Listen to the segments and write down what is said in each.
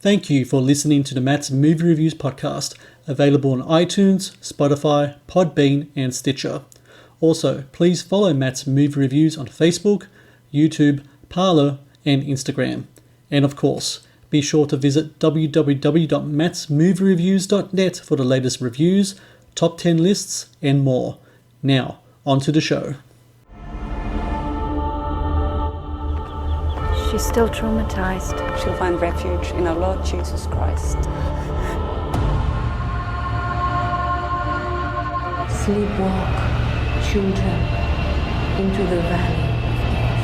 Thank you for listening to the Matt's Movie Reviews podcast, available on iTunes, Spotify, Podbean, and Stitcher. Also, please follow Matt's Movie Reviews on Facebook, YouTube, Parler, and Instagram. And of course, be sure to visit www.mattsmoviereviews.net for the latest reviews, top 10 lists, and more. Now, on to the show. She's still traumatized. She'll find refuge in our Lord Jesus Christ. Sleepwalk, children, into the valley of death.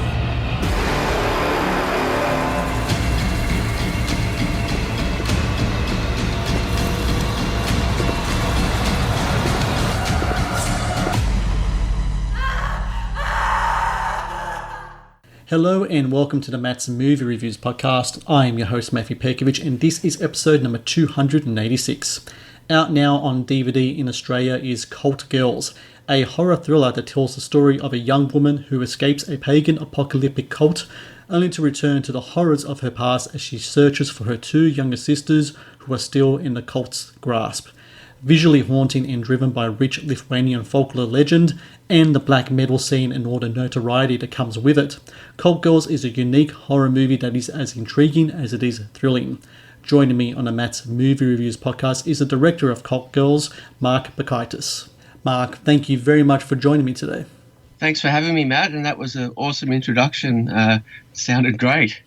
Hello and welcome to the Matt's Movie Reviews podcast. I am your host Matthew Pejkovic and this is episode number 286. Out now on DVD in Australia is Cult Girls, a horror thriller that tells the story of a young woman who escapes a pagan apocalyptic cult only to return to the horrors of her past as she searches for her two younger sisters who are still in the cult's grasp. Visually haunting and driven by rich Lithuanian folklore legend and the black metal scene and all the notoriety that comes with it, Cult Girls is a unique horror movie that is as intriguing as it is thrilling. Joining me on the Matt's Movie Reviews podcast is the director of Cult Girls, Mark Bakaitis. Mark, thank you very much for joining me today. Thanks for having me, Matt, and that was an awesome introduction. Sounded great.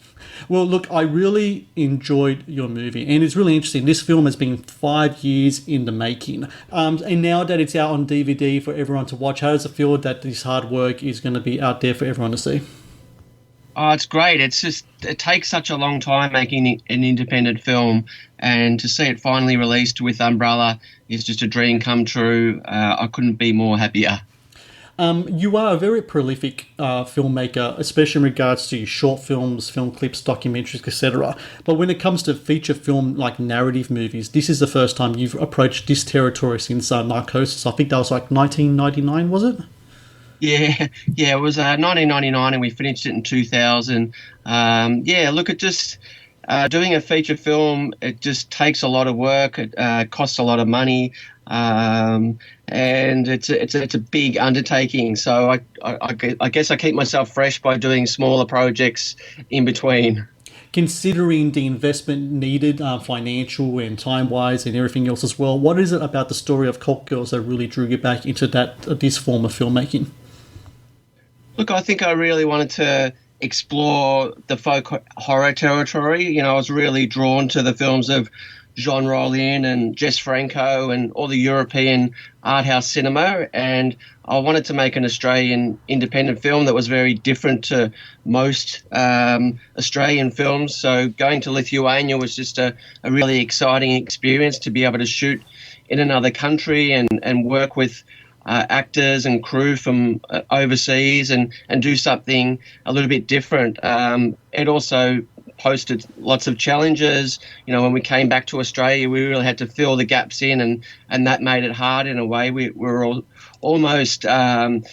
Well, look, I really enjoyed your movie, and it's really interesting. This film has been 5 years in the making, and now that it's out on DVD for everyone to watch, how does it feel that this hard work is going to be out there for everyone to see? Oh, it's great. It takes such a long time making an independent film, and to see it finally released with Umbrella is just a dream come true. I couldn't be more happier. You are a very prolific filmmaker, especially in regards to short films, film clips, documentaries, etc. But when it comes to feature film, like narrative movies, this is the first time you've approached this territory since Narcosis. I think that was like 1999, was it? Yeah, it was 1999 and we finished it in 2000. Look, it just... doing a feature film, it just takes a lot of work. It costs a lot of money, and it's a big undertaking. So I guess I keep myself fresh by doing smaller projects in between. Considering the investment needed, financial and time-wise, and everything else as well, what is it about the story of Cult Girls that really drew you back into this form of filmmaking? Look, I think I really wanted to explore the folk horror territory. You know, I was really drawn to the films of Jean Rollin and Jess Franco and all the European art house cinema, and I wanted to make an Australian independent film that was very different to most Australian films. So going to Lithuania was just a really exciting experience to be able to shoot in another country and work with actors and crew from overseas and do something a little bit different. It also posted lots of challenges. You know, when we came back to Australia, we really had to fill the gaps in, and that made it hard in a way. We were almost, kind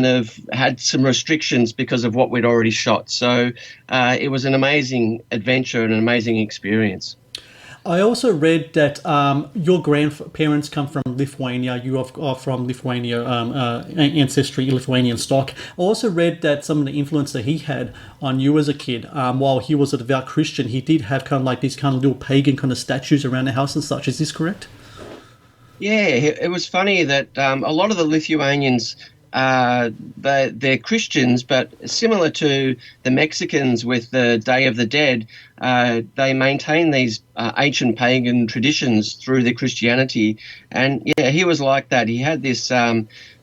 of had some restrictions because of what we'd already shot. So it was an amazing adventure and an amazing experience. I also read that your grandparents come from Lithuania. You are from Lithuania, ancestry, Lithuanian stock. I also read that some of the influence that he had on you as a kid, while he was a devout Christian, he did have kind of like these kind of little pagan kind of statues around the house and such. Is this correct? Yeah, it was funny that a lot of the Lithuanians, they're Christians, but similar to the Mexicans with the Day of the Dead, they maintain these ancient pagan traditions through their Christianity. And yeah, he was like that. He had this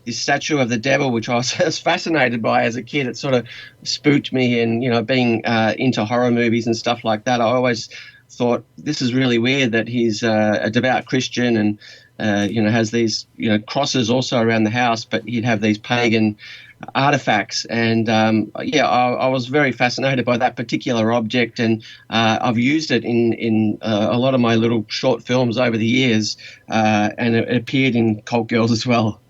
statue of the devil, which I was fascinated by as a kid. It sort of spooked me, and being into horror movies and stuff like that, I always thought this is really weird that he's a devout Christian and has these, crosses also around the house, but he'd have these pagan artifacts. And I was very fascinated by that particular object, and I've used it in a lot of my little short films over the years, and it appeared in Cult Girls as well.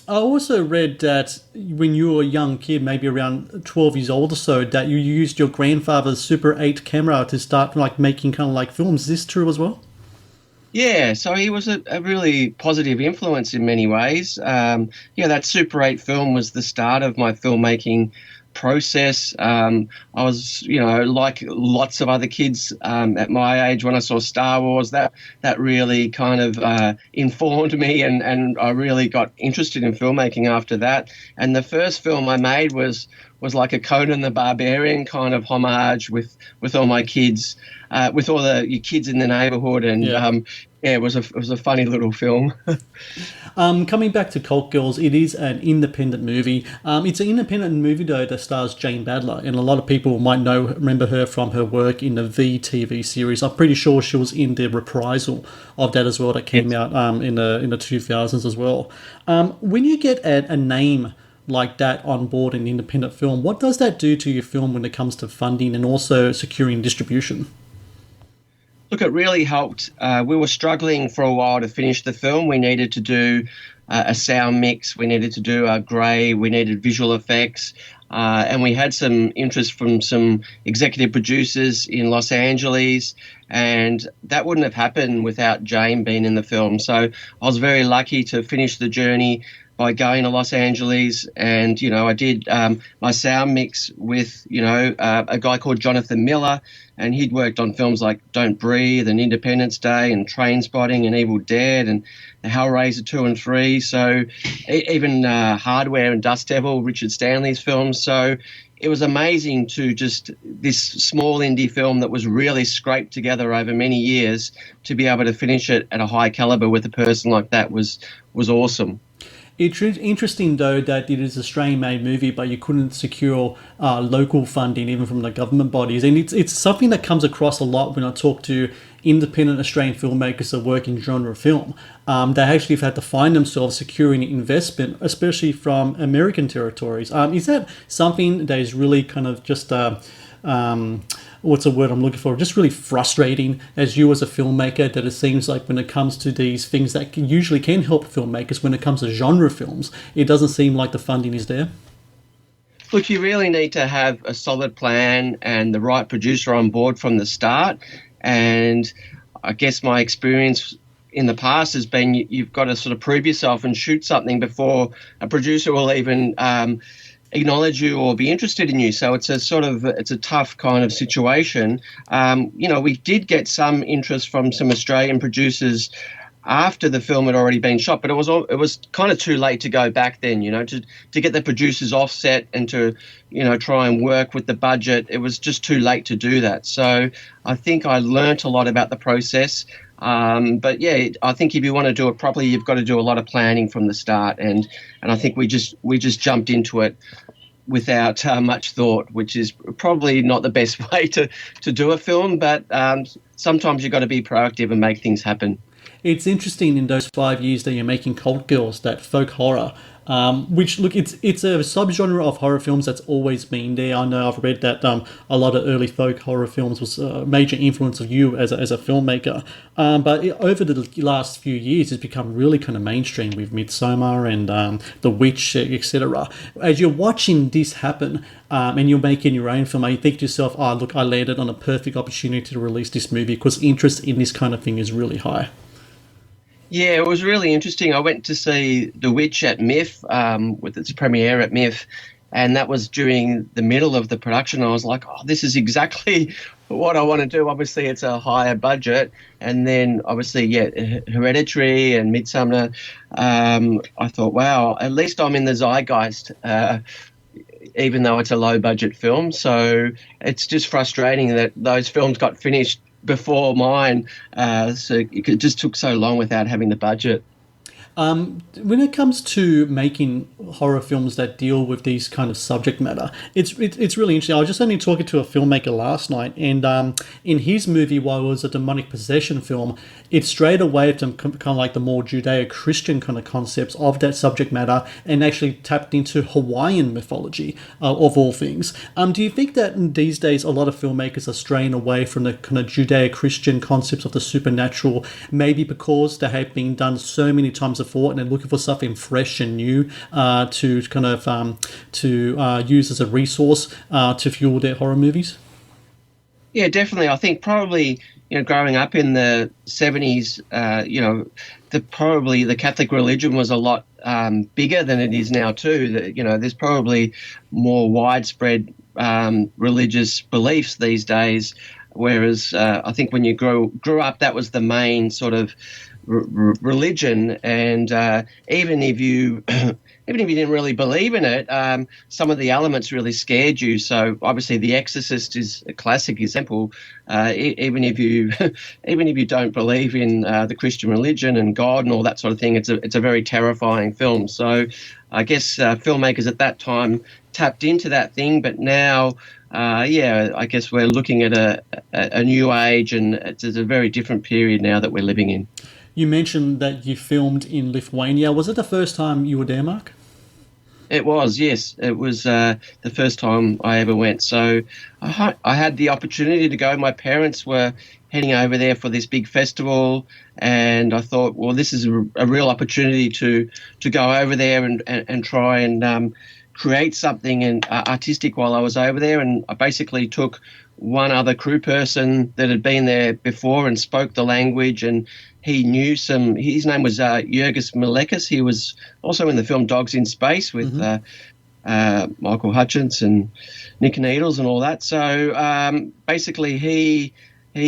I also read that when you were a young kid, maybe around 12 years old or so, that you used your grandfather's Super 8 camera to start like making kind of like films. Is this true as well? Yeah, so he was a really positive influence in many ways. Yeah, that Super 8 film was the start of my filmmaking process. I was, like lots of other kids at my age, when I saw Star Wars, that really kind of informed me, and I really got interested in filmmaking after that. And the first film I made was like a Conan the Barbarian kind of homage with all my kids, with all the kids in the neighborhood, and Yeah. yeah, it was a funny little film. Coming back to Cult Girls, it is an independent movie. It's an independent movie though that stars Jane Badler, and a lot of people might remember her from her work in the V TV series. I'm pretty sure she was in the reprisal of that as well, that came out in the 2000s as well. When you get a name like that on board an independent film, what does that do to your film when it comes to funding and also securing distribution? Look, it really helped. We were struggling for a while to finish the film. We needed to do a sound mix. We needed to do a grey. We needed visual effects. And we had some interest from some executive producers in Los Angeles. And that wouldn't have happened without Jane being in the film. So I was very lucky to finish the journey by going to Los Angeles, and I did my sound mix with a guy called Jonathan Miller, and he'd worked on films like Don't Breathe and Independence Day and Trainspotting and Evil Dead and the Hellraiser 2 and 3. So even Hardware and Dust Devil, Richard Stanley's films. So it was amazing to just this small indie film that was really scraped together over many years, to be able to finish it at a high caliber with a person like that was awesome. It's interesting, though, that it is an Australian-made movie, but you couldn't secure local funding even from the government bodies. And it's something that comes across a lot when I talk to independent Australian filmmakers that work in genre film. They actually have had to find themselves securing investment, especially from American territories. Is that something that is really kind of just... what's the word I'm looking for? Just really frustrating as you as a filmmaker, that it seems like when it comes to these things that usually can help filmmakers, when it comes to genre films, it doesn't seem like the funding is there. Look, you really need to have a solid plan and the right producer on board from the start. And I guess my experience in the past has been you've got to sort of prove yourself and shoot something before a producer will even acknowledge you or be interested in you. So it's a tough kind of situation. We did get some interest from some Australian producers after the film had already been shot, but it was kind of too late to go back then, to get the producers offset and to, try and work with the budget. It was just too late to do that. So I think I learnt a lot about the process. But yeah, I think if you want to do it properly, you've got to do a lot of planning from the start. And I think we just jumped into it without much thought, which is probably not the best way to do a film. But sometimes you've got to be proactive and make things happen. It's interesting in those 5 years that you're making Cult Girls, that folk horror, which, look, it's a subgenre of horror films that's always been there. I know I've read that a lot of early folk horror films was a major influence of you as a filmmaker. But over the last few years, it's become really kind of mainstream with Midsommar and The Witch, etc. As you're watching this happen and you're making your own film, you think to yourself, oh, look, I landed on a perfect opportunity to release this movie because interest in this kind of thing is really high. Yeah, it was really interesting. I went to see The Witch at MIF, with its premiere at MIF, and that was during the middle of the production. I was like, oh, this is exactly what I want to do. Obviously, it's a higher budget. And then, obviously, Hereditary and Midsommar, I thought, wow, at least I'm in the zeitgeist, even though it's a low-budget film. So it's just frustrating that those films got finished before mine, so it just took so long without having the budget. When it comes to making horror films that deal with these kind of subject matter, it's really interesting. I was just only talking to a filmmaker last night, and in his movie, while it was a demonic possession film, it strayed away from kind of like the more Judeo-Christian kind of concepts of that subject matter and actually tapped into Hawaiian mythology, of all things. Do you think that these days a lot of filmmakers are straying away from the kind of Judeo-Christian concepts of the supernatural, maybe because they have been done so many times a fort and they're looking for something fresh and new to kind of use as a resource to fuel their horror movies? Yeah, definitely. I think probably, growing up in the 70s, the Catholic religion was a lot bigger than it is now too. There's probably more widespread religious beliefs these days, whereas I think when you grew up, that was the main sort of religion, and even if you didn't really believe in it, some of the elements really scared you. So obviously, The Exorcist is a classic example. Even if you don't believe in the Christian religion and God and all that sort of thing, it's a very terrifying film. So I guess filmmakers at that time tapped into that thing, but now. I guess we're looking at a new age, and it's a very different period now that we're living in. You mentioned that you filmed in Lithuania. Was it the first time you were there, Mark? It was, yes. It was the first time I ever went. So I had the opportunity to go. My parents were heading over there for this big festival, and I thought, well, this is a real opportunity to go over there and try and create something artistic while I was over there. And I basically took one other crew person that had been there before and spoke the language, and he knew his name was Jurgis Malekis. He was also in the film Dogs in Space with Michael Hutchence and Nick Needles and all that. So basically he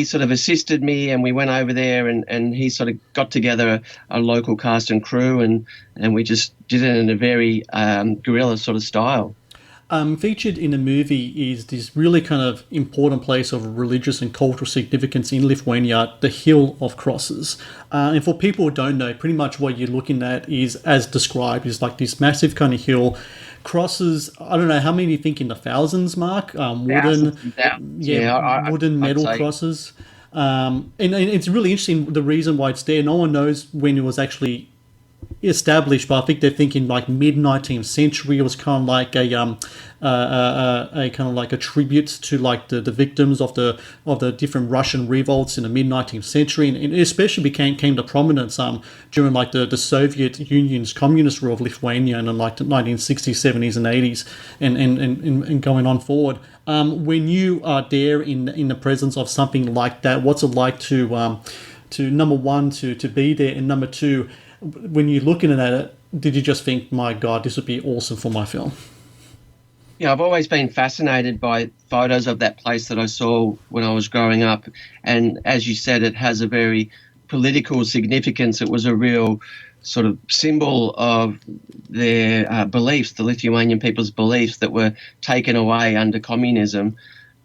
sort of assisted me, and we went over there and he sort of got together a local cast and crew, and we just did it in a very guerrilla sort of style. Featured in the movie is this really kind of important place of religious and cultural significance in Lithuania, the Hill of Crosses. And for people who don't know, pretty much what you're looking at is, as described, is like this massive kind of hill. Crosses, I don't know, how many do you think in the thousands, Mark? Wooden metal crosses. And it's really interesting, the reason why it's there. No one knows when it was actually established, but I think they're thinking like mid-19th century. It was kind of like a kind of like a tribute to like the victims of the different Russian revolts in the mid-19th century, and it especially came to prominence during like the Soviet Union's communist rule of Lithuania in like the 1960s, 70s, and 80s, and going on forward. When you are there in the presence of something like that, what's it like to number one to be there, and number two, when you're looking at it, did you just think, my God, this would be awesome for my film? Yeah, I've always been fascinated by photos of that place that I saw when I was growing up. And as you said, it has a very political significance. It was a real sort of symbol of their beliefs, the Lithuanian people's beliefs that were taken away under communism.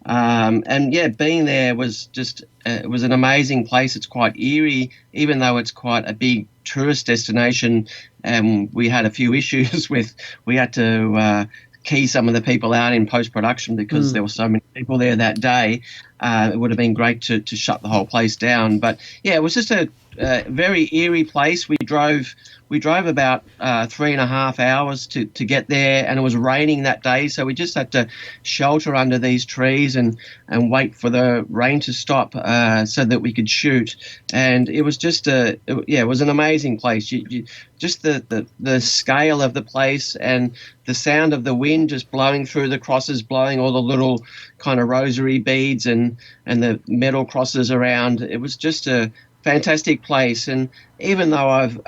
Being there was just, it was an amazing place. It's quite eerie, even though it's quite a big tourist destination. And we had a few issues we had to key some of the people out in post-production because there were so many people there that day. It would have been great to shut the whole place down. But yeah, it was just a very eerie place. We drove about 3.5 hours to get there, and it was raining that day, so we just had to shelter under these trees and wait for the rain to stop so that we could shoot. And it was just it was an amazing place. Just the scale of the place and the sound of the wind just blowing through the crosses, blowing all the little kind of rosary beads and the metal crosses around. It was just a fantastic place. And even though I've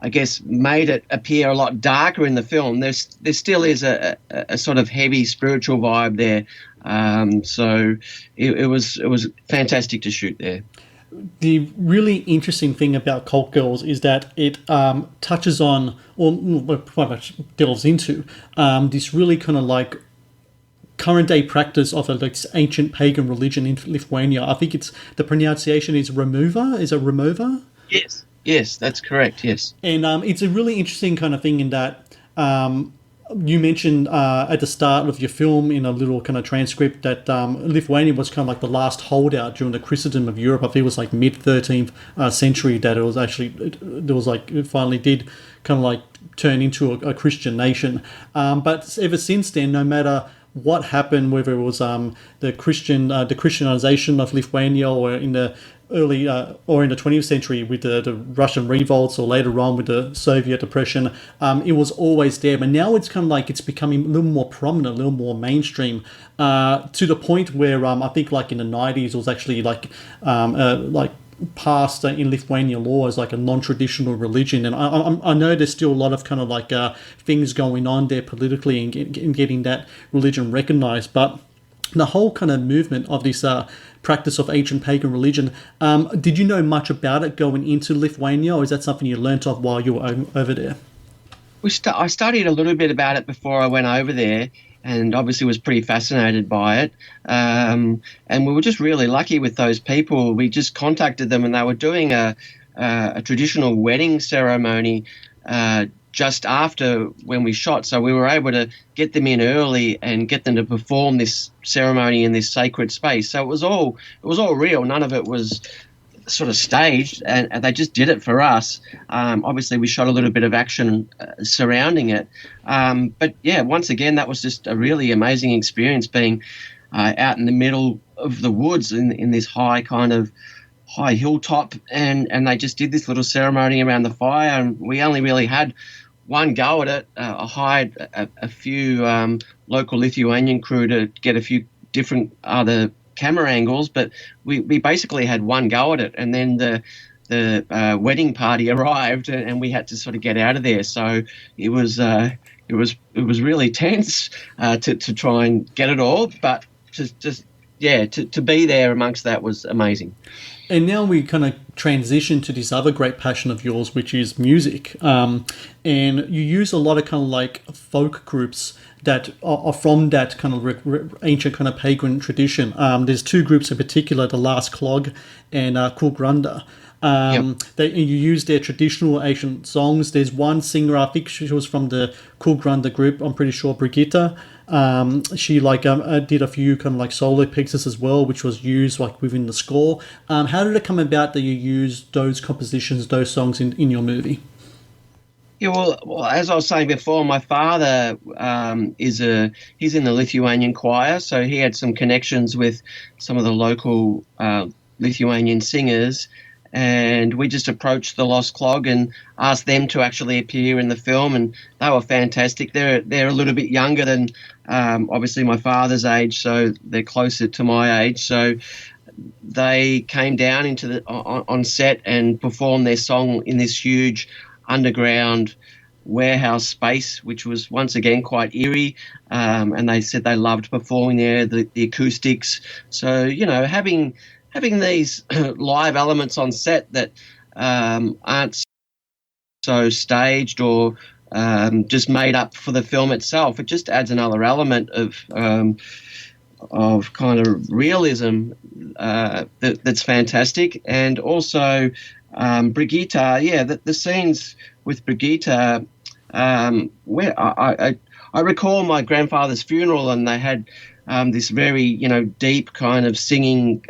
I guess made it appear a lot darker in the film, there still is a sort of heavy spiritual vibe there. So it was fantastic to shoot there. The really interesting thing about Cult Girls is that it touches on, or quite much delves into, this really kind of like current day practice of like this ancient pagan religion in Lithuania. I think the pronunciation is Romuva. Is it Romuva? Yes, that's correct. Yes, and it's a really interesting kind of thing in that you mentioned at the start of your film in a little kind of transcript that Lithuania was kind of like the last holdout during the Christendom of Europe. I think it was like mid 13th century that it finally did kind of like turn into a Christian nation. But ever since then, no matter what happened, whether it was the Christianization of Lithuania, or in the early or in the 20th century with the Russian revolts, or later on with the Soviet oppression. It was always there, but now it's kind of like it's becoming a little more prominent, a little more mainstream, to the point where I think like in the 90s it was actually like passed in Lithuania law as like a non-traditional religion. And I know there's still a lot of kind of like things going on there politically in getting that religion recognized, but the whole kind of movement of this practice of ancient pagan religion, did you know much about it going into Lithuania, or is that something you learnt of while you were over there? I studied a little bit about it before I went over there, and obviously was pretty fascinated by it. And we were just really lucky with those people. We just contacted them, and they were doing a traditional wedding ceremony just after when we shot. So we were able to get them in early and get them to perform this ceremony in this sacred space. So it was all real. None of it was sort of staged, and they just did it for us. Obviously, we shot a little bit of action surrounding it. But yeah, once again, that was just a really amazing experience, being out in the middle of the woods in this high hilltop, and they just did this little ceremony around the fire, and we only really had one go at it. I hired a few local Lithuanian crew to get a few different other camera angles, but we basically had one go at it, and then the wedding party arrived, and we had to sort of get out of there. So it was really tense to try and get it all, but to be there amongst that was amazing. And now we kind of transition to this other great passion of yours, which is music. And you use a lot of kind of like folk groups that are from that kind of ancient kind of pagan tradition. There's two groups in particular, the Last Clog and Kulgrunda. You use their traditional ancient songs. There's one singer, I think she was from the Kulgrunda group, I'm pretty sure, Brigitte. She did a few kind of like solo pieces as well, which was used like within the score. How did it come about that you used those compositions, those songs in your movie? Yeah, well, as I was saying before, my father he's in the Lithuanian choir, so he had some connections with some of the local Lithuanian singers, and we just approached the Lost Clog and asked them to actually appear in the film, and they were fantastic. They're a little bit younger than obviously my father's age, so they're closer to my age. So they came down into on set and performed their song in this huge underground warehouse space, which was once again quite eerie, and they said they loved performing there, the acoustics. So having these live elements on set that aren't so staged or just made up for the film itself, it just adds another element of kind of realism that's fantastic. And also Brigitte, the scenes with Brigitte, where I recall my grandfather's funeral, and they had this very, deep kind of singing,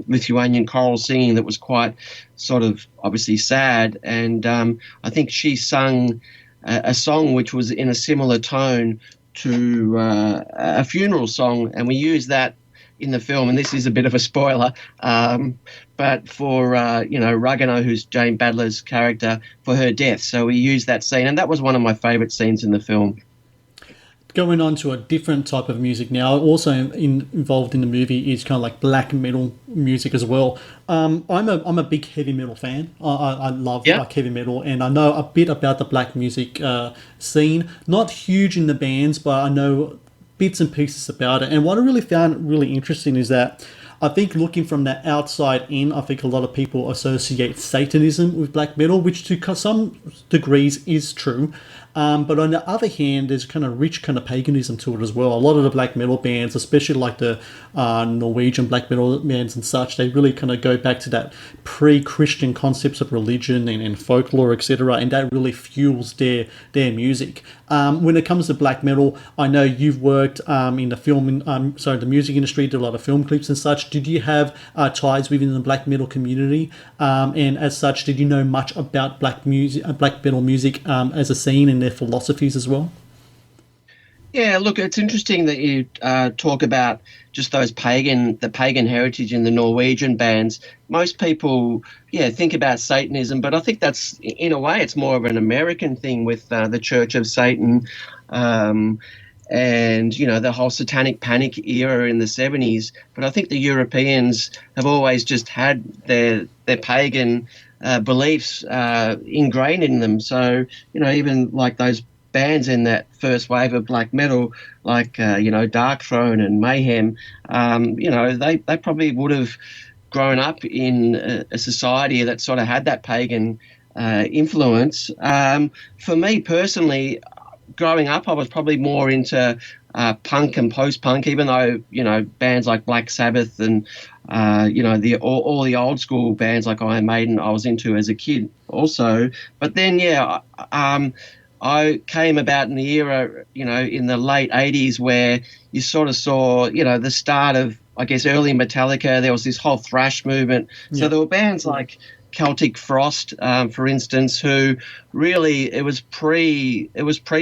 Lithuanian choral singing that was quite sort of obviously sad. And I think she sung a song which was in a similar tone to a funeral song, and we used that in the film. And this is a bit of a spoiler, but for, Ragano, who's Jane Badler's character, for her death. So we used that scene, and that was one of my favourite scenes in the film. Going on to a different type of music now, also involved in the movie is kind of like black metal music as well. I'm a big heavy metal fan. I love like heavy metal, and I know a bit about the black music scene. Not huge in the bands, but I know bits and pieces about it. And what I really found really interesting is that I think looking from the outside in, I think a lot of people associate Satanism with black metal, which to some degrees is true. But on the other hand, there's kind of rich kind of paganism to it as well. A lot of the black metal bands, especially like the Norwegian black metal bands and such, they really kind of go back to that pre-Christian concepts of religion and folklore, etc. And that really fuels their music. When it comes to black metal, I know you've worked in the music industry, did a lot of film clips and such. Did you have ties within the black metal community? And as such, did you know much about black metal music as a scene and their philosophies as well? Yeah, look, it's interesting that you talk about just the pagan heritage in the Norwegian bands. Most people, yeah, think about Satanism, but I think that's, in a way, it's more of an American thing with the Church of Satan, um, and the whole Satanic Panic era in the 70s. But I think the Europeans have always just had their pagan beliefs ingrained in them. So even like those bands in that first wave of black metal, like Dark Throne and Mayhem, they probably would have grown up in a society that sort of had that pagan influence. For me personally, growing up, I was probably more into punk and post-punk, even though bands like Black Sabbath and the all the old school bands like Iron Maiden I was into as a kid also. But then I came about in the era, in the late 80s where you sort of saw, the start of, I guess, early Metallica. There was this whole thrash movement. Yeah. So there were bands like Celtic Frost, for instance, who really it was pre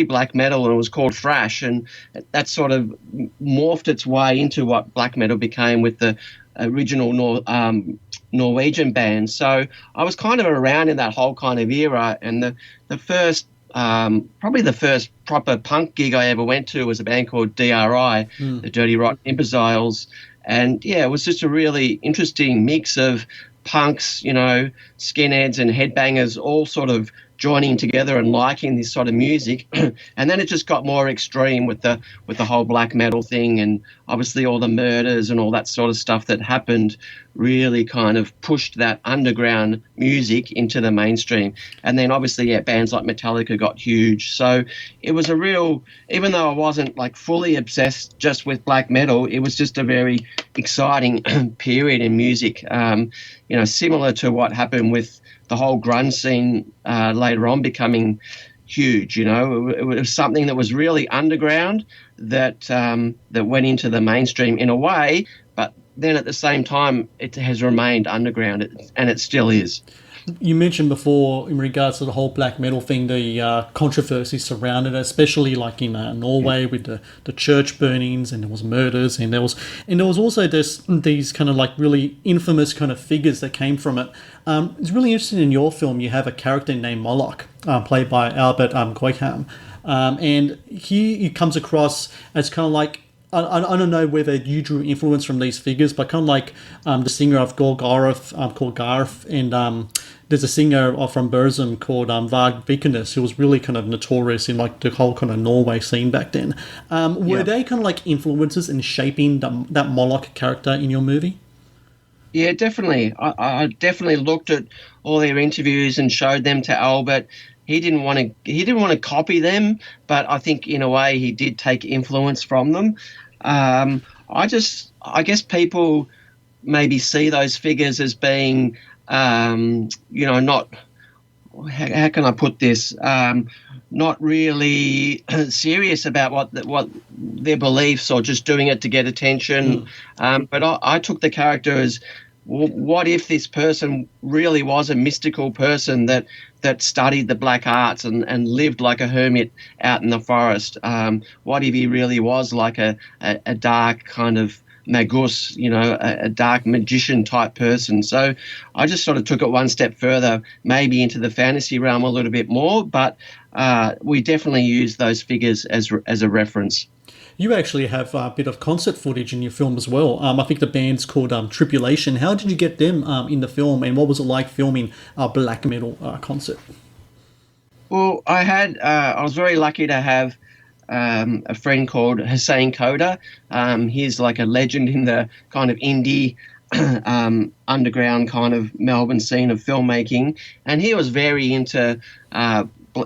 black metal and it was called thrash, and that sort of morphed its way into what black metal became with the original Norwegian bands. So I was kind of around in that whole kind of era, and the first probably the first proper punk gig I ever went to was a band called DRI, the Dirty Rotten Imbeciles. And yeah, it was just a really interesting mix of punks, skinheads and headbangers all sort of joining together and liking this sort of music. And then it just got more extreme with the whole black metal thing, and obviously all the murders and all that sort of stuff that happened really kind of pushed that underground music into the mainstream. And then obviously, yeah, bands like Metallica got huge. So it was a real, even though I wasn't like fully obsessed just with black metal, it was just a very exciting period in music, similar to what happened with the whole grunge scene later on becoming huge. It was something that was really underground that that went into the mainstream in a way, but then at the same time it has remained underground, and it still is. You mentioned before, in regards to the whole black metal thing, the controversy surrounded it, especially like in Norway with the church burnings, and there was murders, and there was also these kind of like really infamous kind of figures that came from it. It's really interesting in your film. You have a character named Moloch, played by Albert Goikham, and he comes across as kind of like, I don't know whether you drew influence from these figures, but kind of like the singer of Golgoroth called Garth, and there's a singer from Burzum called Mark Bakaitis, who was really kind of notorious in like the whole kind of Norway scene back then. Were they kind of like influences in shaping that Moloch character in your movie? Yeah, definitely. I definitely looked at all their interviews and showed them to Albert. He didn't want to copy them, but I think in a way he did take influence from them. I guess people maybe see those figures as being, not, how can I put this? Not really serious about what their beliefs, or just doing it to get attention. But I took the character as, what if this person really was a mystical person that studied the black arts and lived like a hermit out in the forest? What if he really was like a dark kind of magus, a dark magician type person? So I just sort of took it one step further, maybe into the fantasy realm a little bit more, but we definitely use those figures as a reference. You actually have a bit of concert footage in your film as well. I think the band's called Tribulation. How did you get them in the film, and what was it like filming a black metal concert? Well, I was very lucky to have a friend called Hussein Koda. He's like a legend in the kind of indie underground kind of Melbourne scene of filmmaking, and he was very into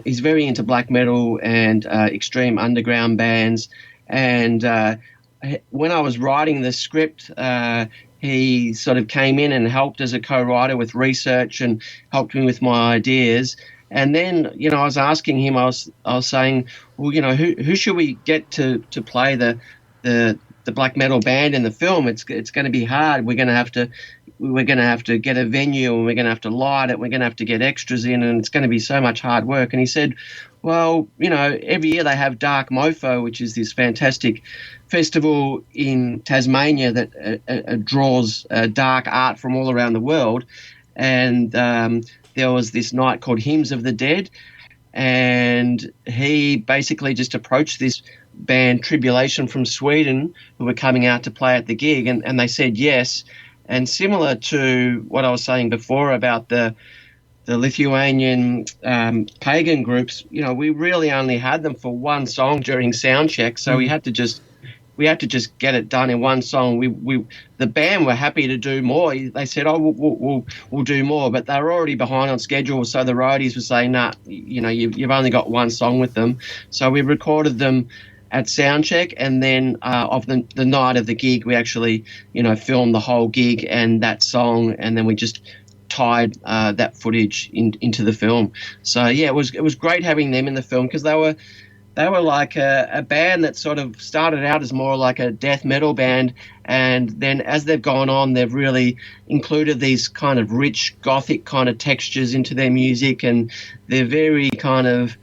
he's very into black metal and extreme underground bands. And when I was writing the script, he sort of came in and helped as a co-writer with research and helped me with my ideas. And then, I was asking him, I was saying, well, who should we get to play the the black metal band in the film. It's going to be hard. We're going to have to get a venue, and we're going to have to light it. We're going to have to get extras in, and it's going to be so much hard work. And he said, well, every year they have Dark Mofo, which is this fantastic festival in Tasmania that draws dark art from all around the world. And there was this night called Hymns of the Dead, and he basically just approached this band Tribulation from Sweden, who were coming out to play at the gig, and they said yes. And similar to what I was saying before about the Lithuanian pagan groups, we really only had them for one song during sound check, so we had to just get it done in one song. The band were happy to do more. They said, "Oh, we'll do more," but they were already behind on schedule. So the roadies were saying, "Nah, you've only got one song with them." So we recorded them at soundcheck, and then of the night of the gig, we actually filmed the whole gig and that song, and then we just tied that footage into the film. So yeah, it was great having them in the film, because they were like a band that sort of started out as more like a death metal band, and then as they've gone on, they've really included these kind of rich gothic kind of textures into their music, and they're very kind of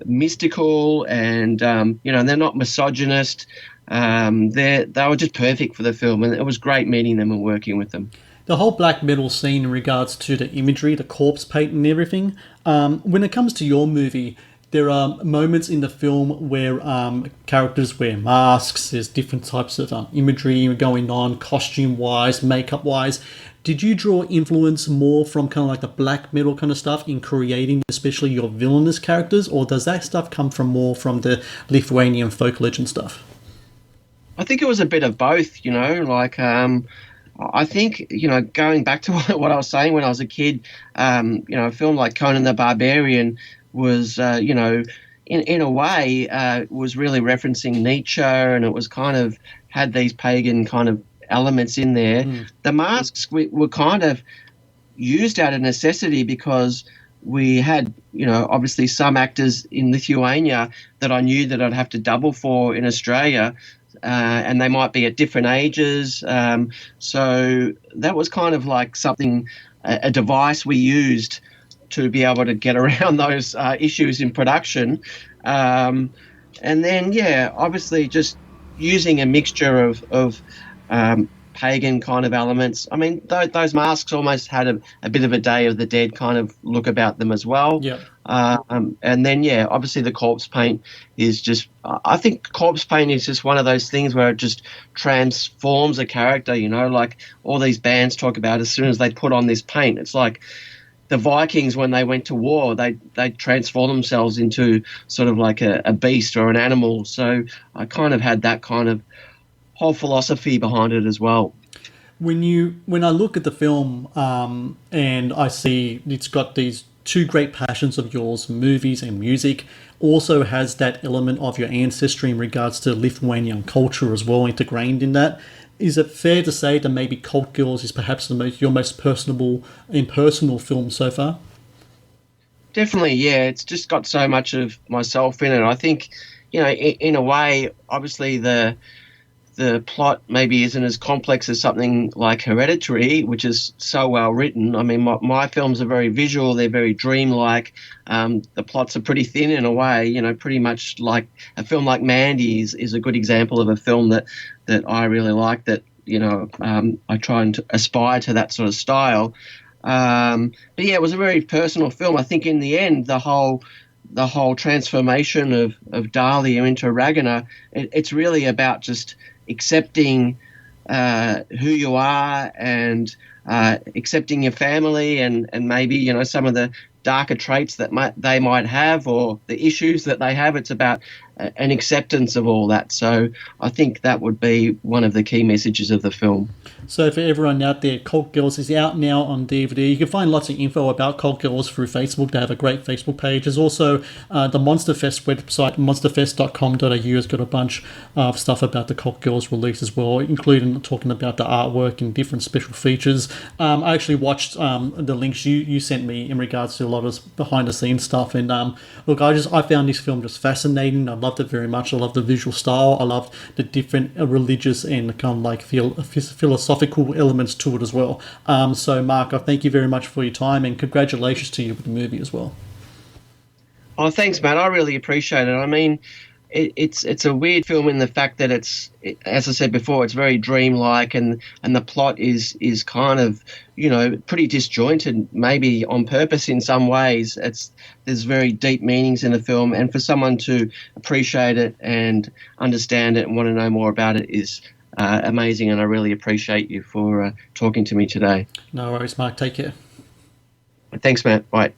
mystical, and they're not misogynist. They were just perfect for the film, and it was great meeting them and working with them. The whole black metal scene in regards to the imagery, the corpse paint and everything, when it comes to your movie, there are moments in the film where characters wear masks. There's different types of imagery going on, costume-wise, makeup-wise. Did you draw influence more from kind of like the black metal kind of stuff in creating especially your villainous characters, or does that stuff come from more from the Lithuanian folk legend stuff? I think it was a bit of both, I think, going back to what I was saying when I was a kid, a film like Conan the Barbarian was, in a way, was really referencing Nietzsche, and it was kind of had these pagan kind of elements in there. The masks were kind of used out of necessity, because we had, obviously some actors in Lithuania that I knew that I'd have to double for in Australia, and they might be at different ages. So that was kind of like something, a device we used to be able to get around those issues in production. And then, obviously just using a mixture of pagan kind of elements. I mean, those masks almost had a bit of a Day of the Dead kind of look about them as well. Yeah. And then, obviously the corpse paint is just, I think corpse paint is just one of those things where it just transforms a character, like all these bands talk about as soon as they put on this paint. It's like the Vikings, when they went to war, they transform themselves into sort of like a beast or an animal. So I kind of had that kind of whole philosophy behind it as well. When I look at the film and I see it's got these two great passions of yours, movies and music, also has that element of your ancestry in regards to Lithuanian culture as well integrated in that. Is it fair to say that maybe Cult Girls is perhaps your most personable and personal film so far? Definitely, yeah. It's just got so much of myself in it. I think, in a way, obviously the plot maybe isn't as complex as something like Hereditary, which is so well written. I mean, my films are very visual. They're very dreamlike. The plots are pretty thin in a way, pretty much like a film like Mandy is a good example of a film that I really like, that, I try and aspire to that sort of style. But yeah, it was a very personal film. I think in the end, the whole transformation of Dahlia into Ragnar, it's really about just accepting who you are, and accepting your family, and maybe some of the darker traits that they might have, or the issues that they have. It's about an acceptance of all that. So I think that would be one of the key messages of the film. So for everyone out there, Cult Girls is out now on DVD. You can find lots of info about Cult Girls through Facebook. They have a great Facebook page. There's also the Monsterfest website, monsterfest.com.au, has got a bunch of stuff about the Cult Girls release as well, including talking about the artwork and different special features. I actually watched the links you sent me in regards to a lot of behind the scenes stuff, and look, I found this film just fascinating. I loved it very much. I love the visual style. I love the different religious and kind of like philosophical elements to it as well. So, Mark, I thank you very much for your time, and congratulations to you with the movie as well. Oh, thanks, Matt. I really appreciate it. I mean, it's a weird film in the fact that as I said before, it's very dreamlike, and the plot is kind of, pretty disjointed, maybe on purpose in some ways. There's very deep meanings in the film, and for someone to appreciate it and understand it and want to know more about it is amazing, and I really appreciate you for talking to me today. No worries, Mark. Take care. Thanks, Matt. Bye.